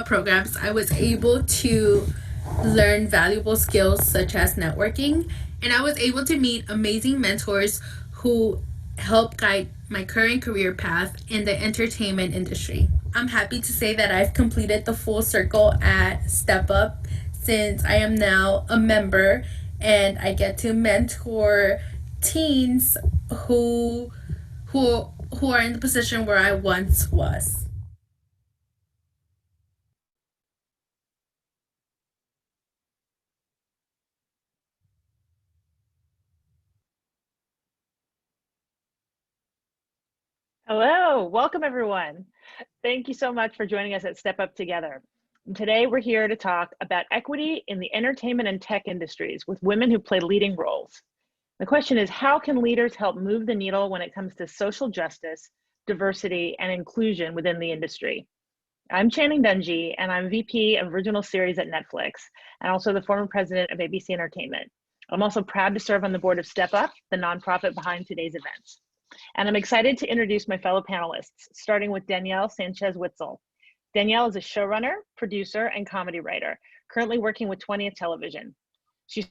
programs, I was able to learn valuable skills such as networking, and I was able to meet amazing mentors who help guide my current career path in the entertainment industry. I'm happy to say that I've completed the full circle at Step Up since I am now a member and I get to mentor teens who who are in the position where I once was. Hello, welcome everyone. Thank you so much for joining us at Step Up Together. And today we're here to talk about equity in the entertainment and tech industries with women who play leading roles. The question is, how can leaders help move the needle when it comes to social justice, diversity, and inclusion within the industry? I'm Channing Dungey, and I'm VP of Original Series at Netflix, and also the former president of ABC Entertainment. I'm also proud to serve on the board of Step Up, the nonprofit behind today's events. And I'm excited to introduce my fellow panelists, starting with Danielle Sanchez-Witzel. Danielle is a showrunner, producer, and comedy writer, currently working with 20th Television. She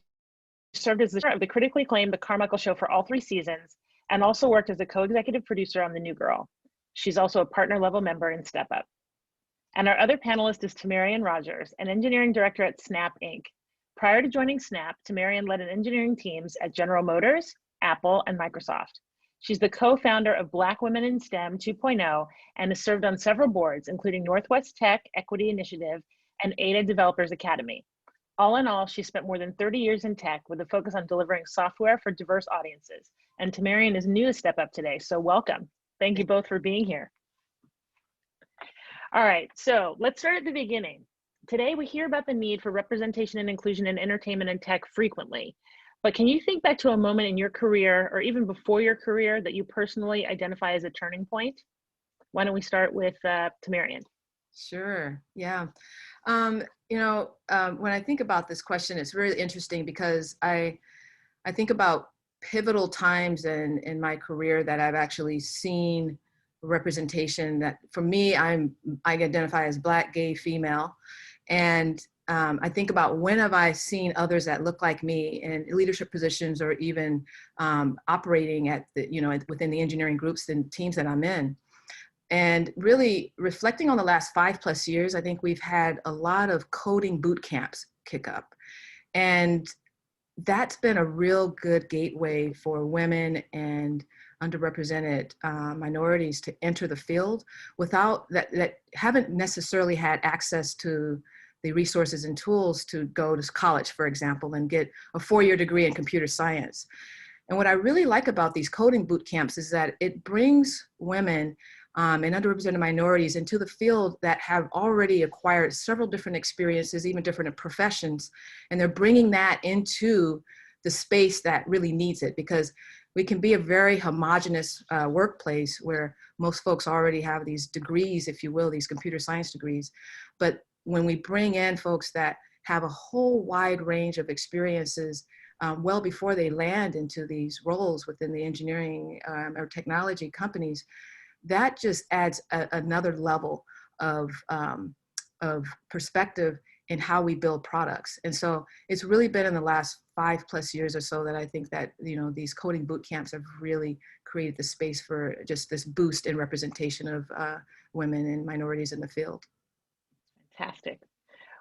served as the star of the critically acclaimed The Carmichael Show for all 3 seasons, and also worked as a co-executive producer on The New Girl. She's also a partner-level member in Step Up. And our other panelist is Tamarian Rogers, an engineering director at Snap Inc. Prior to joining Snap, Tamarian led engineering teams at General Motors, Apple, and Microsoft. She's the co-founder of Black Women in STEM 2.0 and has served on several boards, including Northwest Tech Equity Initiative and Ada Developers Academy. All in all, she spent more than 30 years in tech with a focus on delivering software for diverse audiences. And Tamarian is new to Step Up today, so welcome. Thank you both for being here. All right, so let's start at the beginning. Today, we hear about the need for representation and inclusion in entertainment and tech frequently. But can you think back to a moment in your career or even before your career that you personally identify as a turning point? Why don't we start with Tamarian? Sure, yeah. When I think about this question, it's really interesting because I think about pivotal times in my career that I've actually seen representation that for me, I identify as Black, gay, female. And I think about when have I seen others that look like me in leadership positions or even operating at within the engineering groups and teams that I'm in. And really reflecting on the last 5+ years, I think we've had a lot of coding boot camps kick up. And that's been a real good gateway for women and underrepresented minorities to enter the field without that haven't necessarily had access to the resources and tools to go to college, for example, and get a 4-year degree in computer science. And what I really like about these coding boot camps is that it brings women and underrepresented minorities into the field that have already acquired several different experiences, even different professions, and they're bringing that into the space that really needs it, because we can be a very homogenous workplace where most folks already have these degrees, if you will, these computer science degrees. But when we bring in folks that have a whole wide range of experiences well before they land into these roles within the engineering or technology companies, that just adds another level of perspective in how we build products. And so it's really been in the last 5+ years or so that I think that, these coding boot camps have really created the space for just this boost in representation of women and minorities in the field. Fantastic.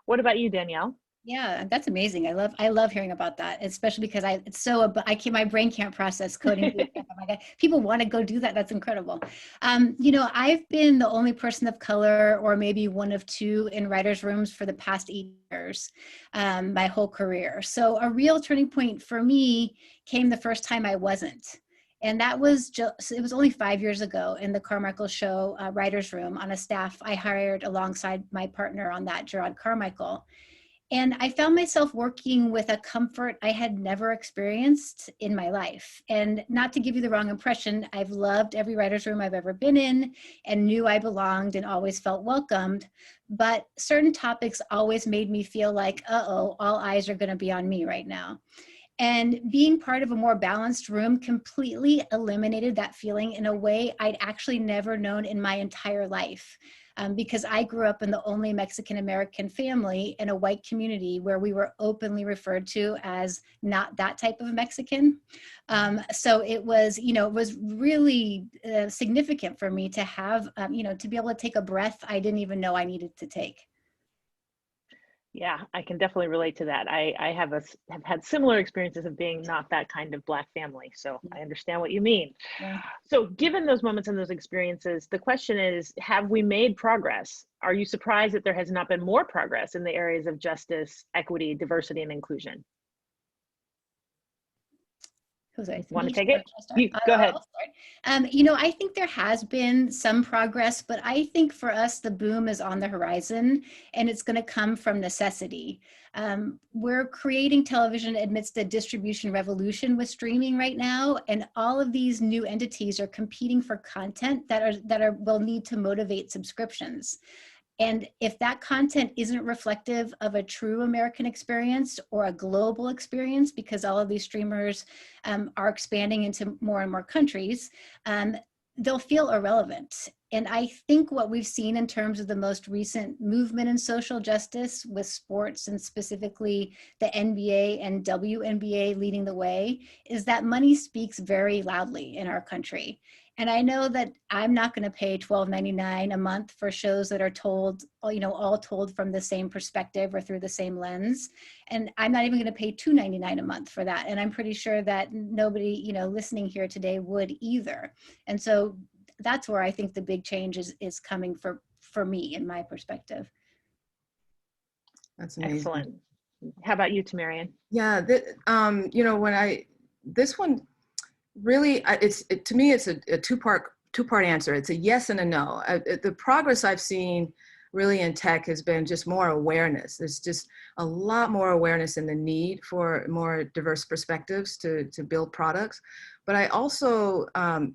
What about you, Danielle? Yeah, that's amazing. I love hearing about that, especially because my brain can't process coding. Oh my God, people want to go do that. That's incredible. I've been the only person of color, or maybe one of 2 in writers' rooms for the past 8 years, my whole career. So a real turning point for me came the first time I wasn't. And it was only 5 years ago in the Carmichael Show writers' room on a staff I hired alongside my partner on that, Gerard Carmichael. And I found myself working with a comfort I had never experienced in my life. And not to give you the wrong impression, I've loved every writer's room I've ever been in and knew I belonged and always felt welcomed. But certain topics always made me feel like, uh-oh, all eyes are going to be on me right now. And being part of a more balanced room completely eliminated that feeling in a way I'd actually never known in my entire life. because I grew up in the only Mexican American family in a white community where we were openly referred to as not that type of Mexican. So it was, it was really significant for me to have, to be able to take a breath I didn't even know I needed to take. Yeah, I can definitely relate to that. I have had similar experiences of being not that kind of Black family. So I understand what you mean. Yeah. So given those moments and those experiences, the question is, have we made progress? Are you surprised that there has not been more progress in the areas of justice, equity, diversity, and inclusion? Jose, Want to take it? Go ahead. I think there has been some progress, but I think for us, the boom is on the horizon and it's going to come from necessity. We're creating television amidst a distribution revolution with streaming right now, and all of these new entities are competing for content that will need to motivate subscriptions. And if that content isn't reflective of a true American experience or a global experience, because all of these streamers are expanding into more and more countries, they'll feel irrelevant. And I think what we've seen in terms of the most recent movement in social justice with sports, and specifically the NBA and WNBA leading the way, is that money speaks very loudly in our country. And I know that I'm not going to pay $12.99 a month for shows that are told, all told from the same perspective or through the same lens. And I'm not even going to pay $2.99 a month for that. And I'm pretty sure that nobody, listening here today would either. And so that's where I think the big change is coming for me, in my perspective. That's amazing. Excellent. How about you, Tamarian? Yeah, this one, really, to me, it's a two-part answer. It's a yes and a no. The progress I've seen really in tech has been just more awareness. There's just a lot more awareness in the need for more diverse perspectives to build products. But I also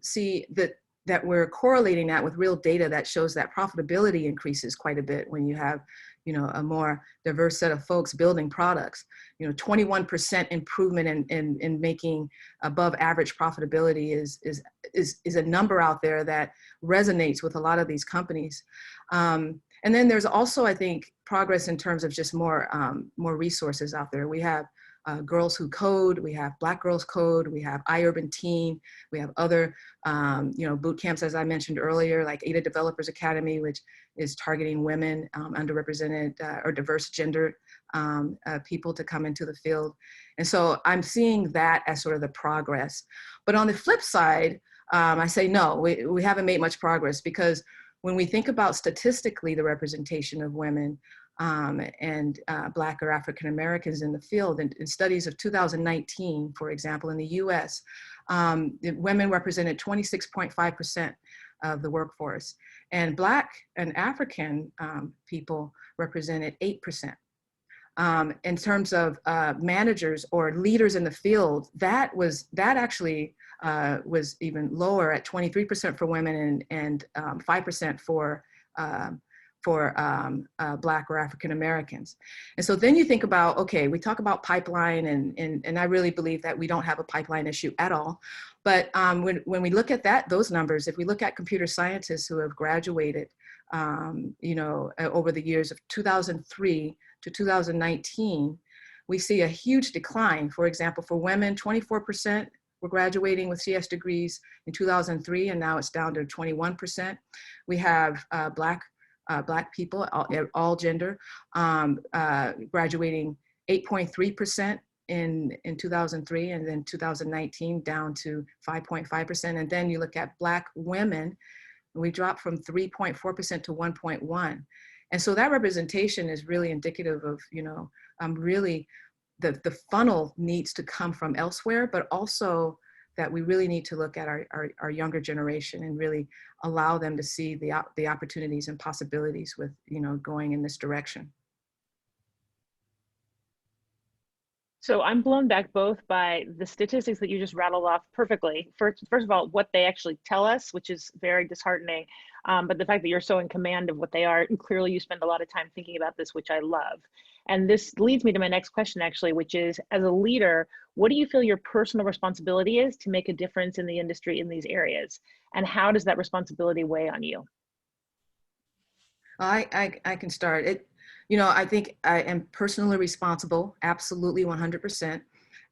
see that we're correlating that with real data that shows that profitability increases quite a bit when you have a more diverse set of folks building products. 21% improvement in making above average profitability is a number out there that resonates with a lot of these companies. And then there's also, I think, progress in terms of just more resources out there. We have Girls Who Code, we have Black Girls Code, we have iUrban Teen, we have other boot camps, as I mentioned earlier, like Ada Developers Academy, which is targeting women, underrepresented or diverse gender people to come into the field. And so I'm seeing that as sort of the progress. But on the flip side, I say no, we haven't made much progress, because when we think about statistically the representation of women and Black or African Americans in the field, in studies of 2019, for example, in the US, women represented 26.5% of the workforce, and Black and African people represented 8%. In terms of managers or leaders in the field, that actually was even lower at 23% for women and 5% for Black or African Americans. And so then you think about, okay, we talk about pipeline, and I really believe that we don't have a pipeline issue at all. But when we look at those numbers, if we look at computer scientists who have graduated, over the years of 2003 to 2019, we see a huge decline. For example, for women, 24% were graduating with CS degrees in 2003, and now it's down to 21%. We have Black people, all gender, graduating 8.3% in 2003, and then 2019 down to 5.5%. And then you look at Black women, we dropped from 3.4% to 1.1%. And so that representation is really indicative of, really the funnel needs to come from elsewhere, but also that we really need to look at our younger generation and really allow them to see the opportunities and possibilities with, going in this direction. So I'm blown back both by the statistics that you just rattled off perfectly. First of all, what they actually tell us, which is very disheartening, but the fact that you're so in command of what they are, and clearly you spend a lot of time thinking about this, which I love. And this leads me to my next question, actually, which is, as a leader, what do you feel your personal responsibility is to make a difference in the industry in these areas? And how does that responsibility weigh on you? I can start it. You know, I think I am personally responsible, absolutely 100%.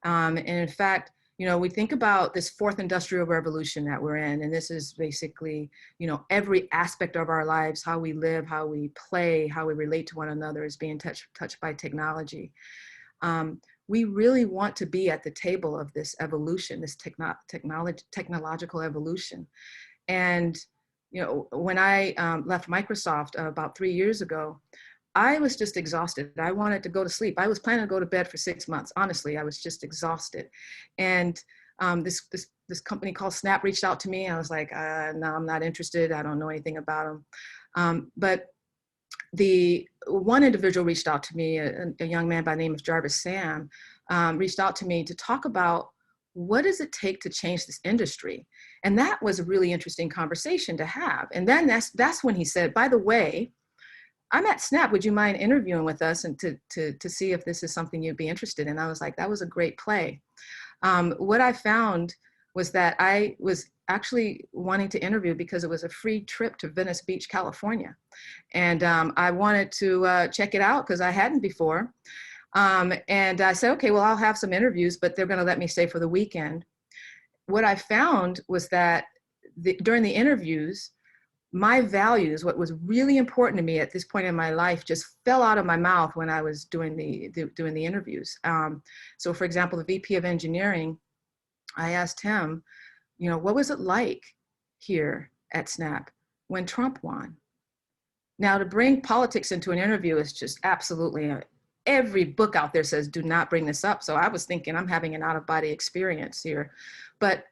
And in fact, you know, we think about this fourth industrial revolution that we're in, and this is basically, you know, every aspect of our lives, how we live, how we play, how we relate to one another is being touched by technology. We really want to be at the table of this evolution, this technological evolution. And, you know, when I left Microsoft about 3 years ago, I was just exhausted. I wanted to go to sleep. I was planning to go to bed for 6 months. Honestly, I was just exhausted. And this company called Snap reached out to me. I was like, no, I'm not interested. I don't know anything about them. But the one individual reached out to me, a young man by the name of Jarvis Sam, reached out to me to talk about what does it take to change this industry? And that was a really interesting conversation to have. And then that's when he said, by the way, I'm at Snap, would you mind interviewing with us and to see if this is something you'd be interested in? I was like, that was a great play. What I found was that I was actually wanting to interview because it was a free trip to Venice Beach, California. And I wanted to check it out because I hadn't before. And I said, okay, well, I'll have some interviews, but they're going to let me stay for the weekend. What I found was that during the interviews, my values, what was really important to me at this point in my life, just fell out of my mouth when I was doing the interviews. So for example, the VP of engineering, I asked him, you know, what was it like here at Snap when Trump won? Now, to bring politics into an interview is just absolutely, every book out there says, do not bring this up. So I was thinking I'm having an out-of-body experience here. But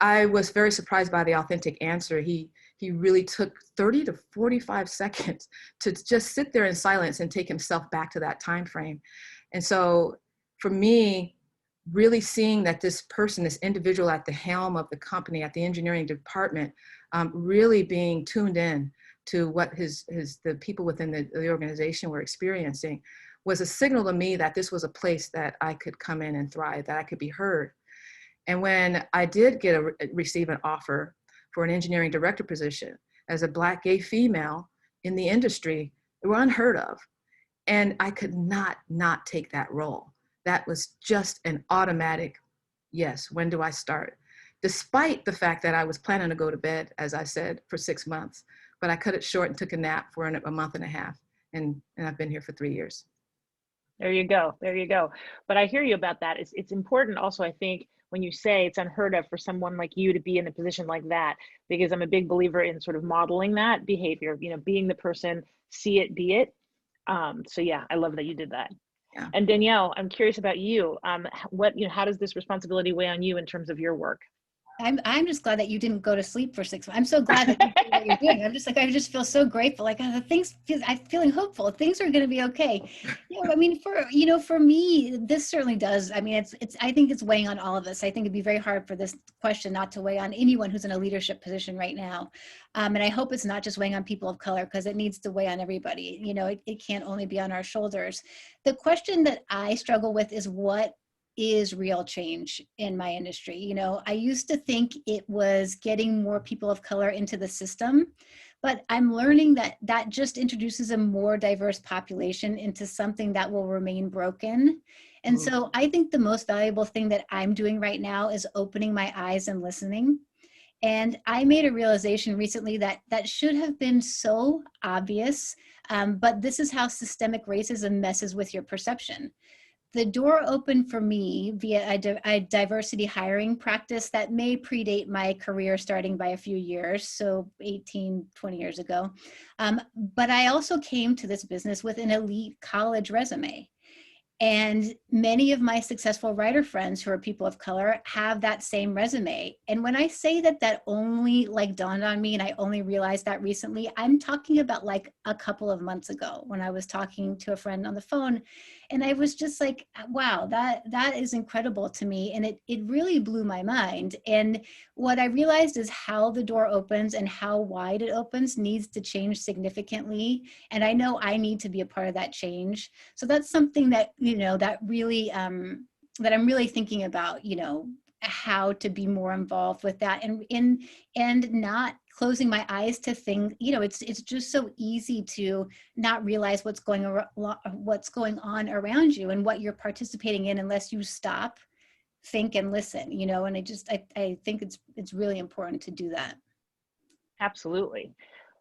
I was very surprised by the authentic answer. He really took 30 to 45 seconds to just sit there in silence and take himself back to that time frame. And so for me, really seeing that this person, this individual at the helm of the company, at the engineering department, really being tuned in to what the people within the organization were experiencing was a signal to me that this was a place that I could come in and thrive, that I could be heard. And when I did receive an offer for an engineering director position as a Black gay female in the industry, they were unheard of. And I could not take that role. That was just an automatic, yes, when do I start? Despite the fact that I was planning to go to bed, as I said, for 6 months, but I cut it short and took a nap for a month and a half. And I've been here for 3 years. There you go. There you go. But I hear you about that. It's important also, I think, when you say it's unheard of for someone like you to be in a position like that, because I'm a big believer in sort of modeling that behavior, you know, being the person, see it, be it. So yeah, I love that you did that. Yeah. And Danielle, I'm curious about you. How does this responsibility weigh on you in terms of your work? I'm just glad that you didn't go to sleep for 6 months. I'm so glad that you're doing what you're doing. I'm just like, I just feel so grateful. Like I'm feeling hopeful. Things are going to be okay. You know, I mean, for me, this certainly does. I mean, I think it's weighing on all of us. I think it'd be very hard for this question not to weigh on anyone who's in a leadership position right now. And I hope it's not just weighing on people of color, because it needs to weigh on everybody. You know, it can't only be on our shoulders. The question that I struggle with is what is real change in my industry. You know, I used to think it was getting more people of color into the system, but I'm learning that that just introduces a more diverse population into something that will remain broken. And so I think the most valuable thing that I'm doing right now is opening my eyes and listening. And I made a realization recently that should have been so obvious, but this is how systemic racism messes with your perception. The door opened for me via a diversity hiring practice that may predate my career starting by a few years, so 18, 20 years ago. But I also came to this business with an elite college resume. And many of my successful writer friends who are people of color have that same resume. And when I say that only like dawned on me and I only realized that recently, I'm talking about like a couple of months ago when I was talking to a friend on the phone. And I was just like, wow, that is incredible to me. And it really blew my mind. And what I realized is how the door opens and how wide it opens needs to change significantly. And I know I need to be a part of that change. So that's something that, you know, that really, that I'm really thinking about, you know, how to be more involved with that and not closing my eyes to things. You know, it's just so easy to not realize what's going on around you and what you're participating in unless you stop, think, and listen. You know, and I think it's really important to do that. Absolutely.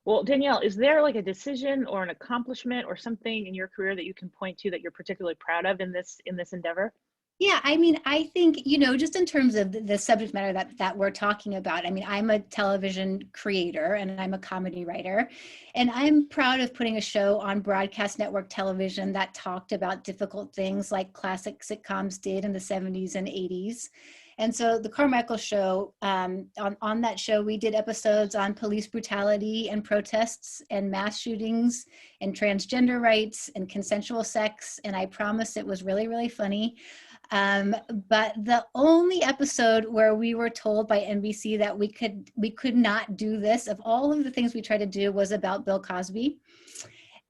Well, Danielle, is there like a decision or an accomplishment or something in your career that you can point to that you're particularly proud of in this endeavor? Yeah, I mean, I think, you know, just in terms of the subject matter that we're talking about, I mean, I'm a television creator and I'm a comedy writer, and I'm proud of putting a show on broadcast network television that talked about difficult things like classic sitcoms did in the 70s and 80s. And so the Carmichael show, on that show, we did episodes on police brutality and protests and mass shootings and transgender rights and consensual sex. And I promise it was really, really funny. But the only episode where we were told by NBC that we could not do this, of all of the things we tried to do, was about Bill Cosby.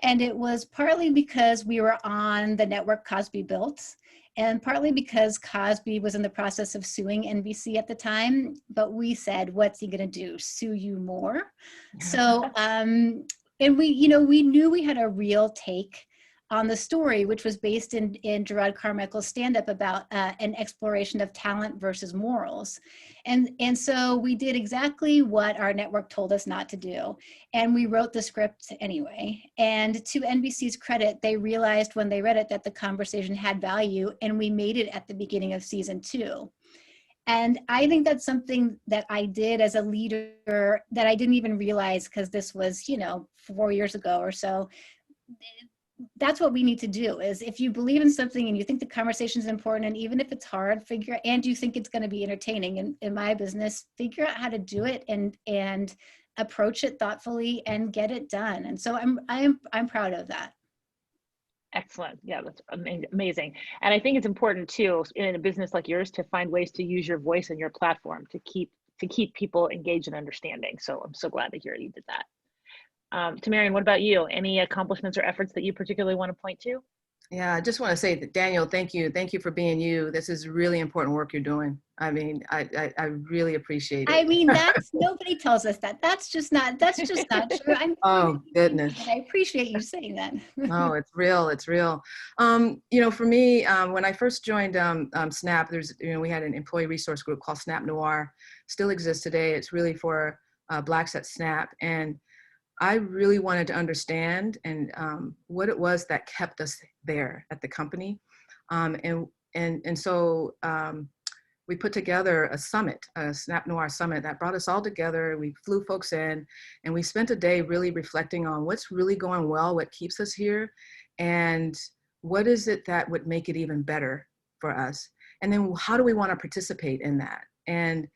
And it was partly because we were on the network Cosby Built, and partly because Cosby was in the process of suing NBC at the time. But we said, what's he gonna do, sue you more? So, and we, you know, we knew we had a real take on the story, which was based in Gerard Carmichael's stand-up about an exploration of talent versus morals. And so we did exactly what our network told us not to do. And we wrote the script anyway. And to NBC's credit, they realized when they read it that the conversation had value, and we made it at the beginning of season 2. And I think that's something that I did as a leader that I didn't even realize, because this was, you know, 4 years ago or so. That's what we need to do, is if you believe in something and you think the conversation is important, and even if it's hard, and you think it's going to be entertaining in my business, figure out how to do it and approach it thoughtfully and get it done. And so I'm proud of that. Excellent. Yeah, that's amazing. And I think it's important too, in a business like yours, to find ways to use your voice and your platform to keep people engaged and understanding. So I'm so glad to hear you did that. Tamarian, what about you? Any accomplishments or efforts that you particularly want to point to? Yeah, I just want to say that, Daniel, thank you. Thank you for being you. This is really important work you're doing. I mean, I really appreciate it. I mean, nobody tells us that. That's just not true. Oh, goodness. I appreciate you saying that. Oh, it's real. It's real. You know, for me, when I first joined SNAP, we had an employee resource group called SNAP Noir. Still exists today. It's really for Blacks at SNAP. And I really wanted to understand what it was that kept us there at the company. And so we put together a summit, a SNAP Noir summit that brought us all together. We flew folks in and we spent a day really reflecting on what's really going well, what keeps us here, and what is it that would make it even better for us. And then how do we want to participate in that? And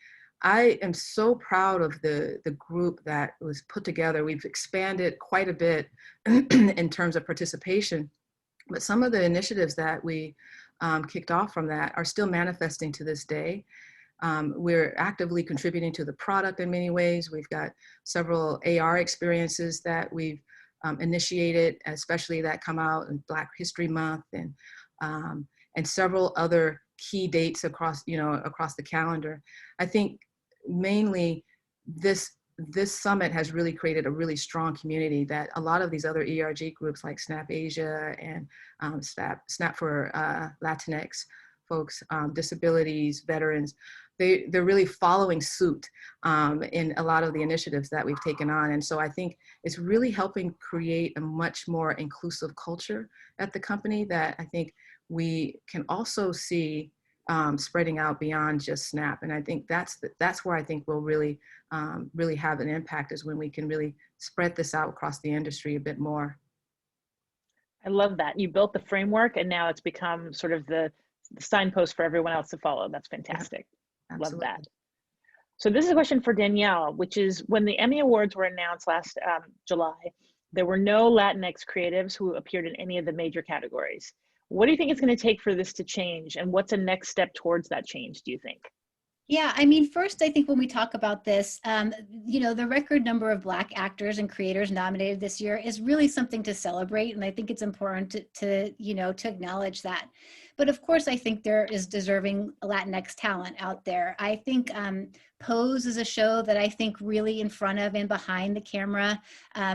I am so proud of the group that was put together. We've expanded quite a bit in terms of participation, but some of the initiatives that we kicked off from that are still manifesting to this day. We're actively contributing to the product in many ways. We've got several AR experiences that we've initiated, especially that come out in Black History Month, and several other key dates across the calendar. I think mainly this summit has really created a really strong community that a lot of these other ERG groups like SNAP Asia and SNAP for Latinx folks, disabilities, veterans, they're really following suit in a lot of the initiatives that we've taken on. And so I think it's really helping create a much more inclusive culture at the company that I think we can also see spreading out beyond just SNAP. And I think that's where I think we'll really have an impact, is when we can really spread this out across the industry a bit more. I love that. You built the framework and now it's become sort of the signpost for everyone else to follow. That's fantastic. Yeah, love that. So this is a question for Danielle, which is, when the Emmy Awards were announced last July, there were no Latinx creatives who appeared in any of the major categories. What do you think it's going to take for this to change? And what's a next step towards that change, do you think? Yeah, I mean, first, I think when we talk about this, you know, the record number of Black actors and creators nominated this year is really something to celebrate. And I think it's important to acknowledge that. But of course, I think there is deserving Latinx talent out there. I think Pose is a show that I think really in front of and behind the camera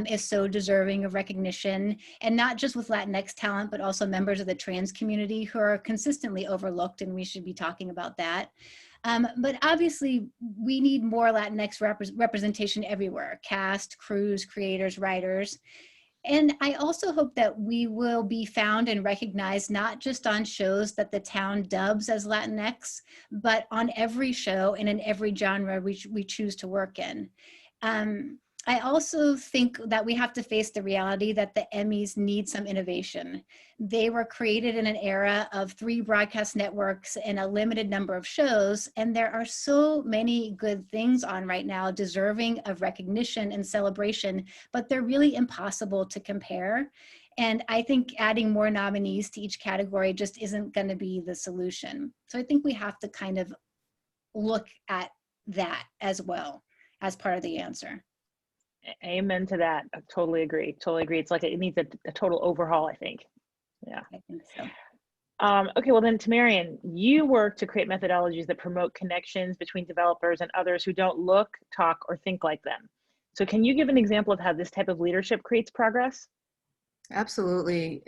is so deserving of recognition, and not just with Latinx talent, but also members of the trans community who are consistently overlooked, and we should be talking about that. But obviously, we need more Latinx representation everywhere: cast, crews, creators, writers. And I also hope that we will be found and recognized not just on shows that the town dubs as Latinx, but on every show and in every genre we choose to work in. I also think that we have to face the reality that the Emmys need some innovation. They were created in an era of 3 broadcast networks and a limited number of shows, and there are so many good things on right now deserving of recognition and celebration, but they're really impossible to compare. And I think adding more nominees to each category just isn't going to be the solution. So I think we have to kind of look at that as well as part of the answer. Amen to that. I totally agree. Totally agree. It's like it needs a total overhaul, I think. Yeah. I think so. Okay, well then, Tamarian, you work to create methodologies that promote connections between developers and others who don't look, talk, or think like them. So can you give an example of how this type of leadership creates progress? Absolutely.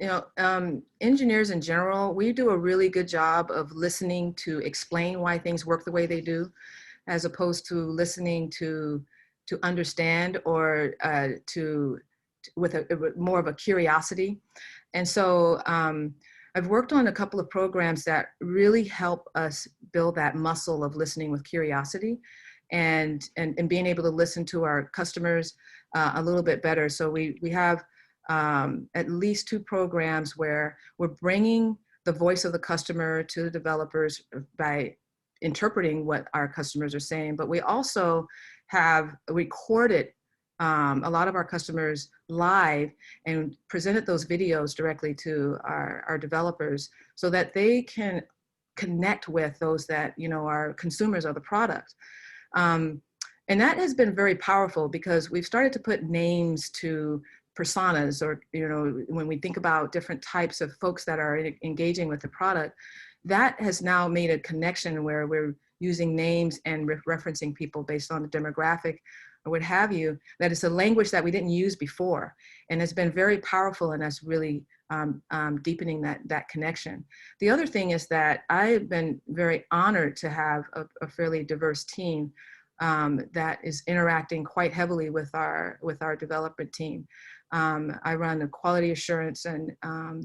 Engineers in general, we do a really good job of listening to explain why things work the way they do, as opposed to listening to understand or with more of a curiosity. And so I've worked on a couple of programs that really help us build that muscle of listening with curiosity and being able to listen to our customers a little bit better. So we have at least 2 programs where we're bringing the voice of the customer to the developers by interpreting what our customers are saying, but we also have recorded a lot of our customers live and presented those videos directly to our developers so that they can connect with those that, are consumers of the product. And that has been very powerful because we've started to put names to personas, or, when we think about different types of folks that are engaging with the product, that has now made a connection where we're using names and referencing people based on the demographic or what have you, that is a language that we didn't use before. And it's been very powerful in us really deepening that connection. The other thing is that I've been very honored to have a fairly diverse team that is interacting quite heavily with our development team. I run the quality assurance and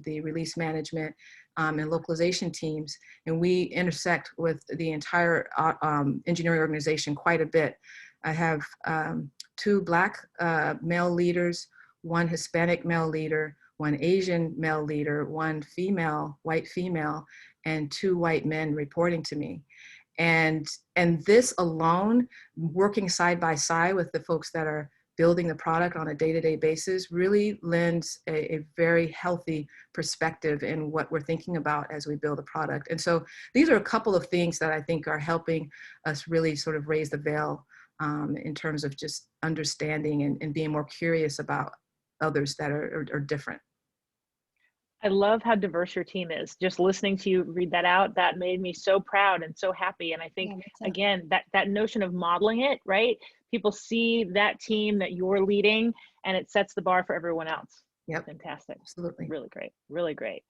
the release management and localization teams, and we intersect with the entire engineering organization quite a bit. I have 2 Black male leaders, 1 Hispanic male leader, 1 Asian male leader, 1 white female, and 2 white men reporting to me. And this alone, working side by side with the folks that are building the product on a day-to-day basis, really lends a very healthy perspective in what we're thinking about as we build a product. And so these are a couple of things that I think are helping us really sort of raise the veil in terms of just understanding and being more curious about others that are different. I love how diverse your team is. Just listening to you read that out, that made me so proud and so happy. And I think, again, that notion of modeling it, right? People see that team that you're leading and it sets the bar for everyone else. Yep. Fantastic. Absolutely. Really great. Really great.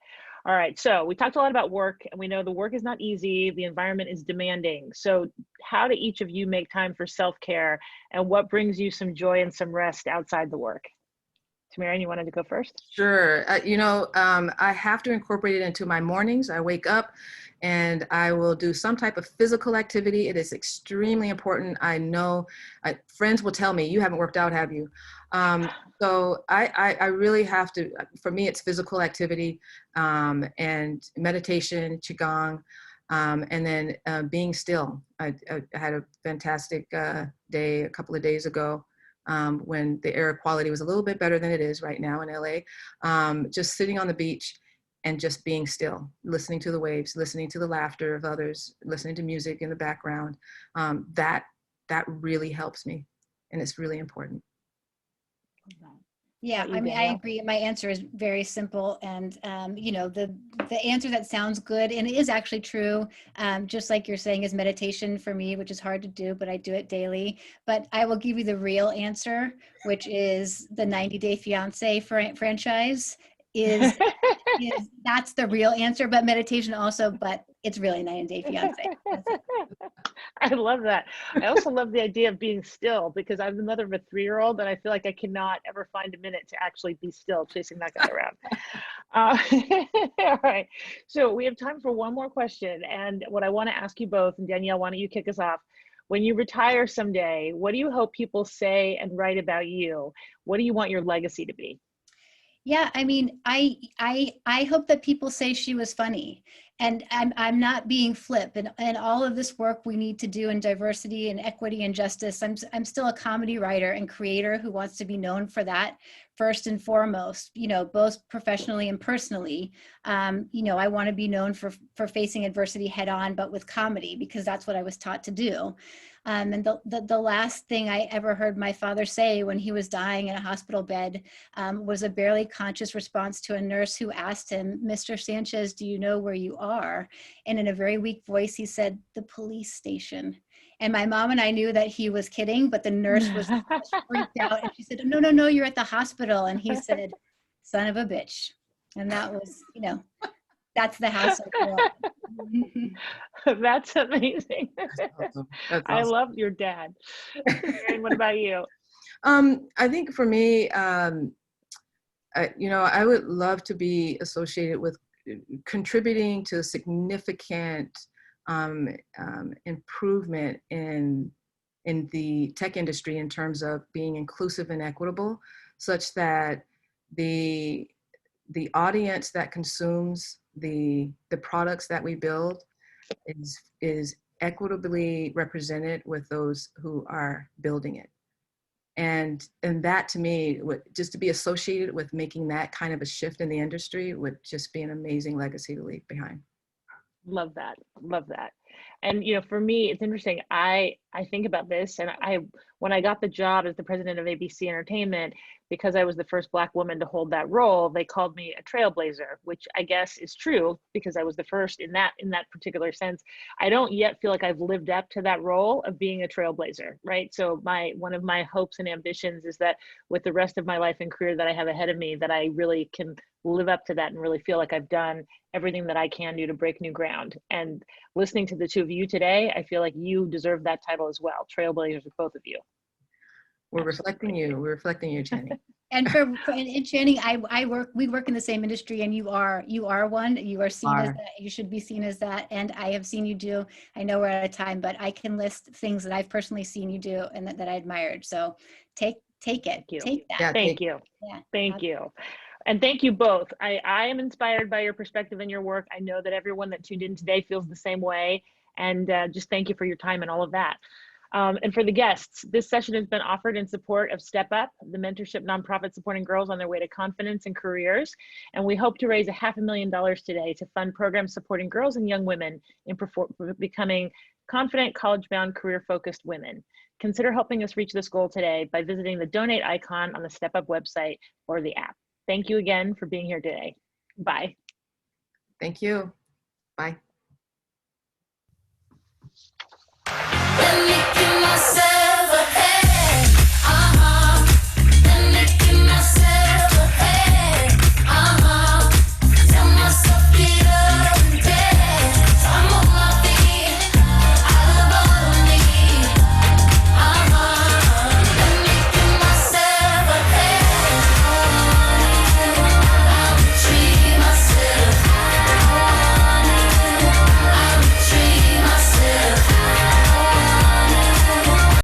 All right. So we talked a lot about work, and we know the work is not easy. The environment is demanding. So how do each of you make time for self-care, and what brings you some joy and some rest outside the work? Tamarian, you wanted to go first? Sure. I have to incorporate it into my mornings. I wake up and I will do some type of physical activity. It is extremely important. I know friends will tell me, you haven't worked out, have you? So I really have to, for me, it's physical activity and meditation, Qigong, and then being still. I had a fantastic day a couple of days ago. When the air quality was a little bit better than it is right now in LA, just sitting on the beach and just being still, listening to the waves, listening to the laughter of others, listening to music in the background, that really helps me, and it's really important. Yeah, About you, I mean, I Danielle? agree. My answer is very simple, and you know, the answer that sounds good and it is actually true, just like you're saying, is meditation for me, which is hard to do, but I do it daily. But I will give you the real answer, which is the 90 Day Fiance franchise is that's the real answer. But meditation also, but it's really 90 Day Fiance. That's it. I love that. I also love the idea of being still, because I'm the mother of a 3-year-old and I feel like I cannot ever find a minute to actually be still chasing that guy around. All right. So we have time for one more question. And what I want to ask you both, and Danielle, why don't you kick us off? When you retire someday, what do you hope people say and write about you? What do you want your legacy to be? Yeah, I mean, I hope that people say she was funny, and I'm not being flip. And all of this work we need to do in diversity and equity and justice. I'm still a comedy writer and creator who wants to be known for that first and foremost. You know, both professionally and personally. You know, I want to be known for facing adversity head on, but with comedy, because that's what I was taught to do. And the last thing I ever heard my father say when he was dying in a hospital bed was a barely conscious response to a nurse who asked him, "Mr. Sanchez, do you know where you are?" And in a very weak voice, he said, "The police station." And my mom and I knew that he was kidding, but the nurse was freaked out and she said, "No, no, no, you're at the hospital." And he said, "Son of a bitch." And that was, you know, that's the house I grew up in. That's amazing. That's awesome. That's I awesome. love your dad. Erin, what about you? I think for me, you know, I would love to be associated with contributing to significant improvement in the tech industry in terms of being inclusive and equitable, such that the audience that consumes the products that we build is equitably represented with those who are building it. And that to me, just to be associated with making that kind of a shift in the industry would just be an amazing legacy to leave behind. Love that. Love that. And you know, for me, it's interesting. I think about this, and when I got the job as the president of ABC Entertainment, because I was the first Black woman to hold that role, they called me a trailblazer, which I guess is true because I was the first in that particular sense. I don't yet feel like I've lived up to that role of being a trailblazer, right? So one of my hopes and ambitions is that with the rest of my life and career that I have ahead of me, that I really can live up to that and really feel like I've done everything that I can do to break new ground. And listening to the two of you today, I feel like you deserve that title as well. Trailblazers, both of you. We're reflecting you. We're reflecting you, Channing. And and Channing, we work in the same industry, and you are one. You are seen as that. You should be seen as that. And I have seen you do. I know we're out of time, but I can list things that I've personally seen you do and that I admired. So take it. Thank you. Take that. Yeah, Thank you. Yeah. Thank you. And thank you both. I am inspired by your perspective and your work. I know that everyone that tuned in today feels the same way. And just thank you for your time and all of that. And for the guests, this session has been offered in support of Step Up, the mentorship nonprofit supporting girls on their way to confidence and careers. And we hope to raise $500,000 today to fund programs supporting girls and young women in becoming confident, college-bound, career-focused women. Consider helping us reach this goal today by visiting the donate icon on the Step Up website or the app. Thank you again for being here today. Bye. Thank you. Bye.